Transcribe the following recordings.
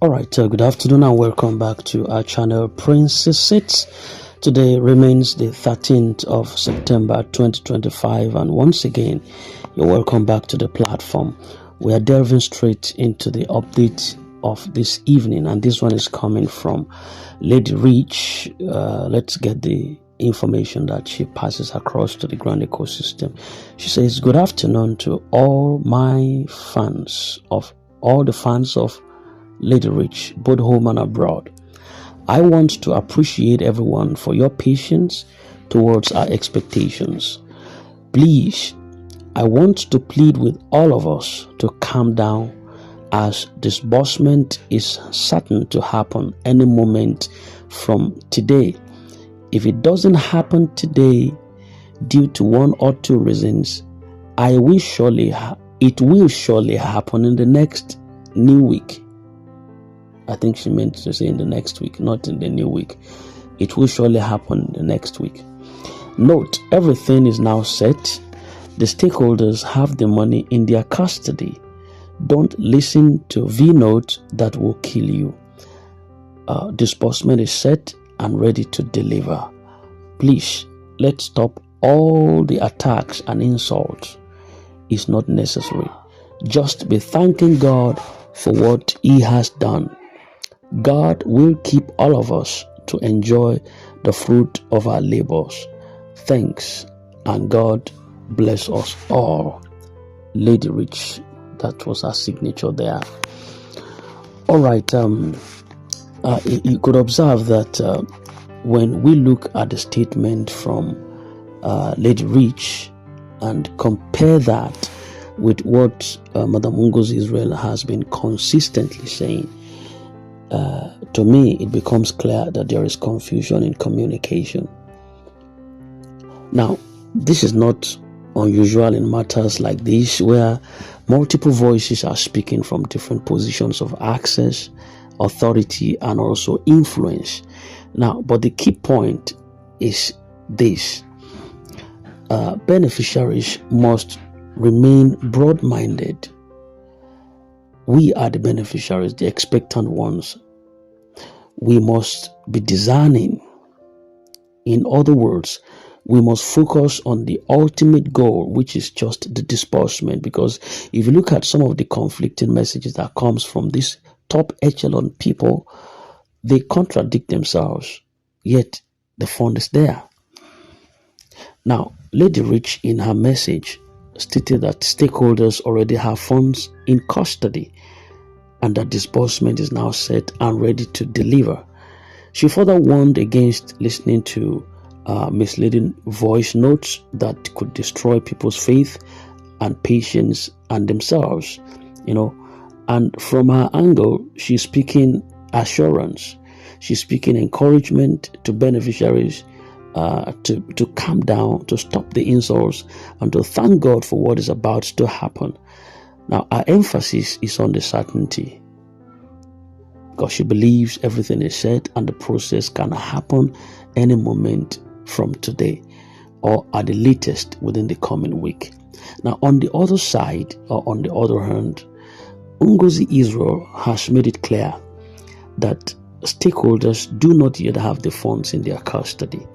All right, good afternoon and welcome back to our channel Princess Sits. Today remains the 13th of September 2025, and once again, you're welcome back to the platform. We are delving straight into the update of this evening, and this one is coming from Lady Rich. Let's get the information that she passes across to the grand ecosystem. She says, "Good afternoon to all the fans of Lady Rich, both home and abroad. I want to appreciate everyone for your patience towards our expectations. Please, I want to plead with all of us to calm down, as disbursement is certain to happen any moment from today. If it doesn't happen today due to one or two reasons, it will surely happen in the next new week." I think she meant to say in the next week, not in the new week. It will surely happen in the next week. Note, everything is now set. The stakeholders have the money in their custody. Don't listen to V-note that will kill you. Disbursement is set and ready to deliver. Please, let's stop all the attacks and insults. It's not necessary. Just be thanking God for what He has done. God will keep all of us to enjoy the fruit of our labors. Thanks, and God bless us all. Lady Rich, that was her signature there. All right, you could observe that when we look at the statement from Lady Rich and compare that with what Madam Ngozi Israel has been consistently saying, to me, it becomes clear that there is confusion in communication. Now, this is not unusual in matters like this, where multiple voices are speaking from different positions of access, authority, and also influence. Now, but the key point is this: beneficiaries must remain broad-minded. We are the beneficiaries, the expectant ones. We must be discerning. In other words, we must focus on the ultimate goal, which is just the disbursement. Because if you look at some of the conflicting messages that comes from these top echelon people, they contradict themselves, yet the fund is there. Now, Lady Rich in her message stated that stakeholders already have funds in custody and that disbursement is now set and ready to deliver. She further warned against listening to misleading voice notes that could destroy people's faith and patience and themselves, And from her angle, she's speaking assurance. She's speaking encouragement to beneficiaries to calm down, to stop the insults, and to thank God for what is about to happen. Now, our emphasis is on the certainty, because she believes everything is set and the process can happen any moment from today, or at the latest within the coming week. Now, on the other side, or on the other hand, Ngozi Israel has made it clear that stakeholders do not yet have the funds in their custody.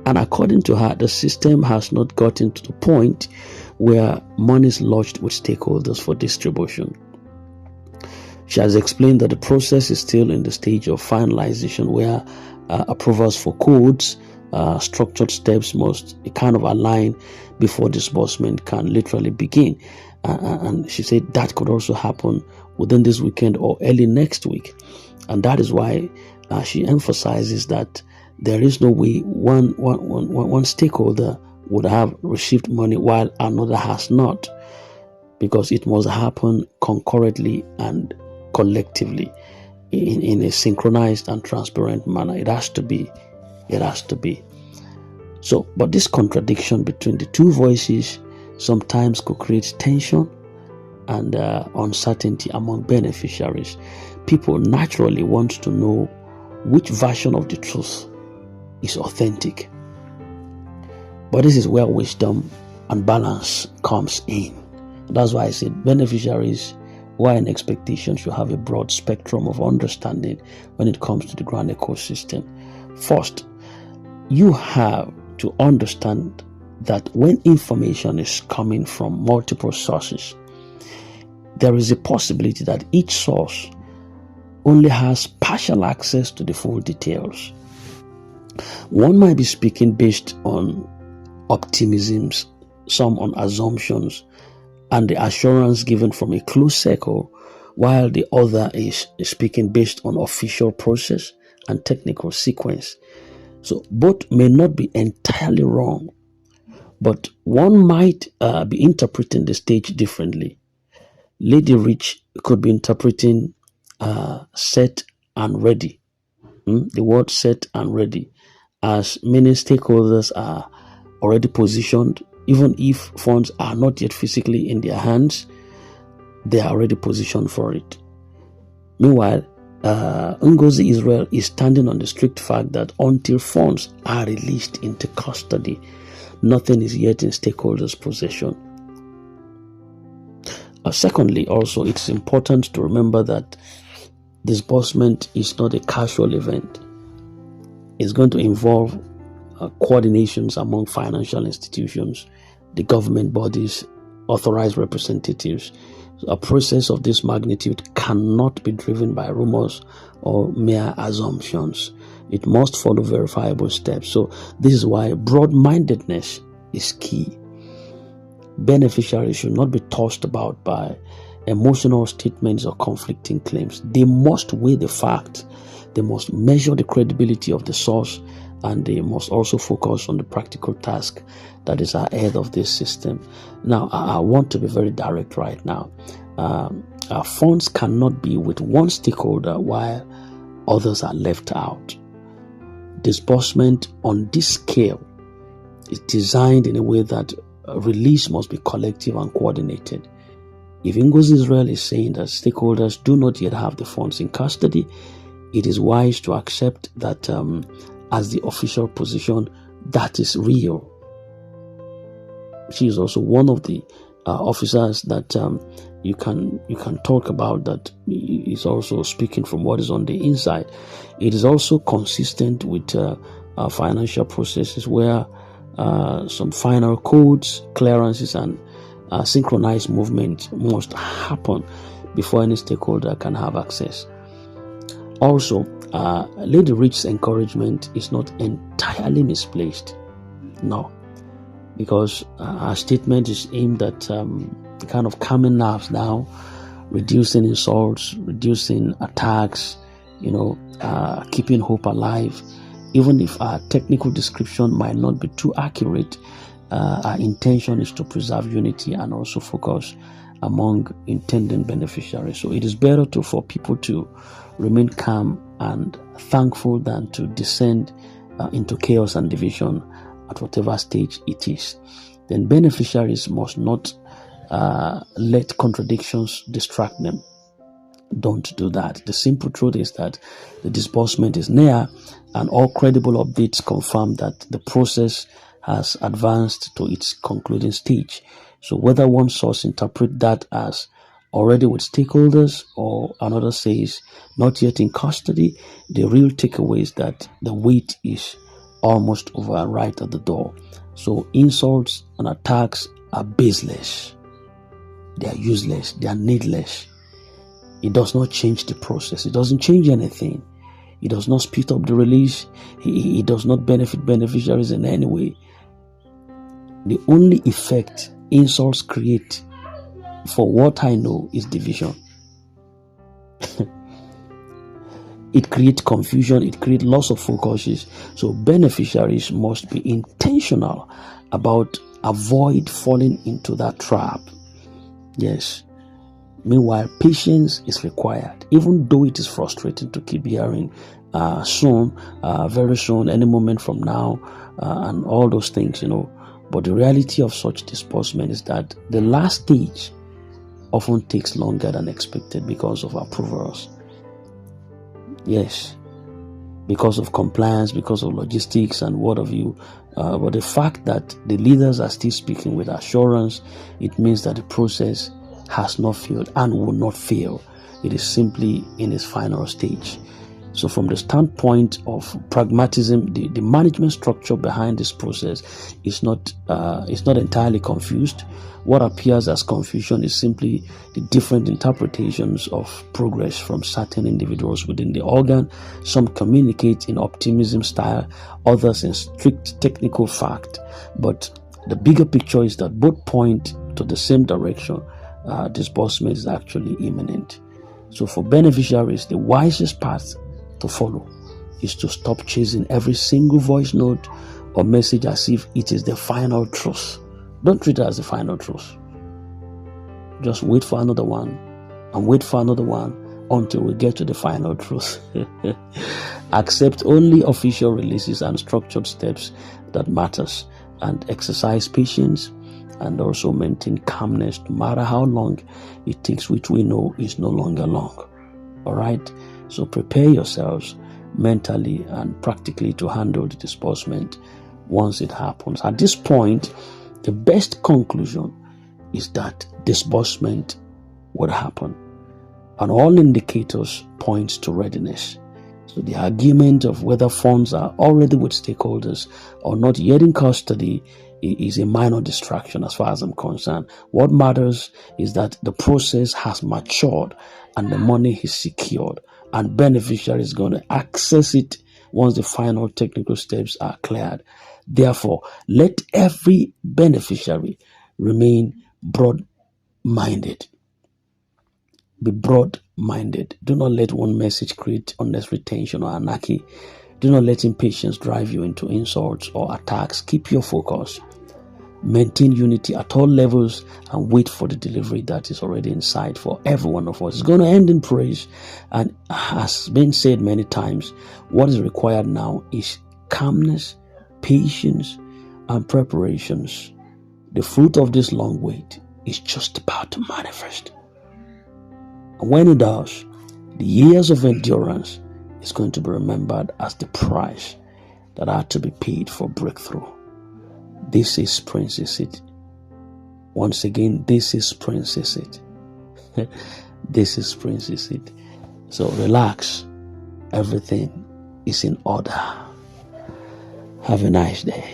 And according to her, the system has not gotten to the point where money is lodged with stakeholders for distribution. She has explained that the process is still in the stage of finalization, where approvals for codes, structured steps must kind of align before disbursement can literally begin. And she said that could also happen within this weekend or early next week. And that is why she emphasizes that there is no way one stakeholder would have received money while another has not, because it must happen concurrently and collectively in a synchronized and transparent manner. It has to be. So, but this contradiction between the two voices sometimes could create tension and uncertainty among beneficiaries. People naturally want to know which version of the truth is authentic. But this is where wisdom and balance comes in. That's why I said beneficiaries why an expectation should have a broad spectrum of understanding when it comes to the ground ecosystem. First, you have to understand that when information is coming from multiple sources, there is a possibility that each source only has partial access to the full details. One might be speaking based on optimisms, some on assumptions, and the assurance given from a close circle, while the other is speaking based on official process and technical sequence. So both may not be entirely wrong, but one might be interpreting the stage differently. Lady Rich could be interpreting set and ready. The word set and ready, as many stakeholders are already positioned, even if funds are not yet physically in their hands, they are already positioned for it. Meanwhile, Ngozi Israel is standing on the strict fact that until funds are released into custody, nothing is yet in stakeholders' possession. Secondly, also, it's important to remember that disbursement is not a casual event. It's going to involve coordinations among financial institutions, the government bodies, authorized representatives. So a process of this magnitude cannot be driven by rumors or mere assumptions. It must follow verifiable steps. So this is why broad-mindedness is key. Beneficiaries should not be tossed about by emotional statements or conflicting claims. They must weigh the facts. They must measure the credibility of the source, and they must also focus on the practical task that is ahead of this system. Now, I want to be very direct right now. Our funds cannot be with one stakeholder while others are left out. Disbursement on this scale is designed in a way that release must be collective and coordinated. If Ngozi Israel is saying that stakeholders do not yet have the funds in custody, it is wise to accept that as the official position, that is real. She is also one of the officers that you can talk about that is also speaking from what is on the inside. It is also consistent with financial processes where some final codes, clearances, and synchronized movement must happen before any stakeholder can have access. Also, Lady Rich's encouragement is not entirely misplaced. No, because her statement is aimed at kind of calming nerves down, reducing insults, reducing attacks, keeping hope alive. Even if our technical description might not be too accurate, our intention is to preserve unity and also focus among intended beneficiaries. So it is better for people to remain calm and thankful than to descend into chaos and division at whatever stage it is. Then beneficiaries must not let contradictions distract them. Don't do that. The simple truth is that the disbursement is near, and all credible updates confirm that the process has advanced to its concluding stage. So whether one source interprets that as already with stakeholders or another says not yet in custody, the real takeaway is that the wait is almost over right at the door. So insults and attacks are baseless. They are useless. They are needless. It does not change the process. It doesn't change anything. It does not speed up the release. It does not benefit beneficiaries in any way. The only effect insults create, for what I know, is division. It creates confusion. It creates loss of focuses. So beneficiaries must be intentional about avoid falling into that trap. Yes. Meanwhile, patience is required, even though it is frustrating to keep hearing soon, very soon, any moment from now, and all those things, But the reality of such disbursement is that the last stage often takes longer than expected because of approvals. Yes, because of compliance, because of logistics and what have you. But the fact that the leaders are still speaking with assurance, it means that the process has not failed and will not fail. It is simply in its final stage. So from the standpoint of pragmatism, the management structure behind this process is not entirely confused. What appears as confusion is simply the different interpretations of progress from certain individuals within the organ. Some communicate in optimism style, others in strict technical fact. But the bigger picture is that both point to the same direction. Disbursement is actually imminent. So for beneficiaries, the wisest path to follow is to stop chasing every single voice note or message as if it is the final truth. Don't treat it as the final truth. Just wait for another one and wait for another one until we get to the final truth. Accept only official releases and structured steps that matters, and exercise patience and also maintain calmness no matter how long it takes, which we know is no longer long. All right. So prepare yourselves mentally and practically to handle the disbursement once it happens. At this point, the best conclusion is that disbursement would happen, and all indicators point to readiness. So the argument of whether funds are already with stakeholders or not yet in custody is a minor distraction as far as I'm concerned. What matters is that the process has matured and the money is secured, and beneficiary is going to access it once the final technical steps are cleared. Therefore, let every beneficiary remain broad-minded. Be broad-minded. Do not let one message create unnecessary tension or anarchy. Do not let impatience drive you into insults or attacks. Keep your focus. Maintain unity at all levels and wait for the delivery that is already in sight for every one of us. It's going to end in praise, and has been said many times, what is required now is calmness, patience, and preparations. The fruit of this long wait is just about to manifest. And when it does, the years of endurance is going to be remembered as the price that had to be paid for breakthrough. This is Prince Seed. Once again, this is Prince Seed. This is Prince Seed. So relax. Everything is in order. Have a nice day.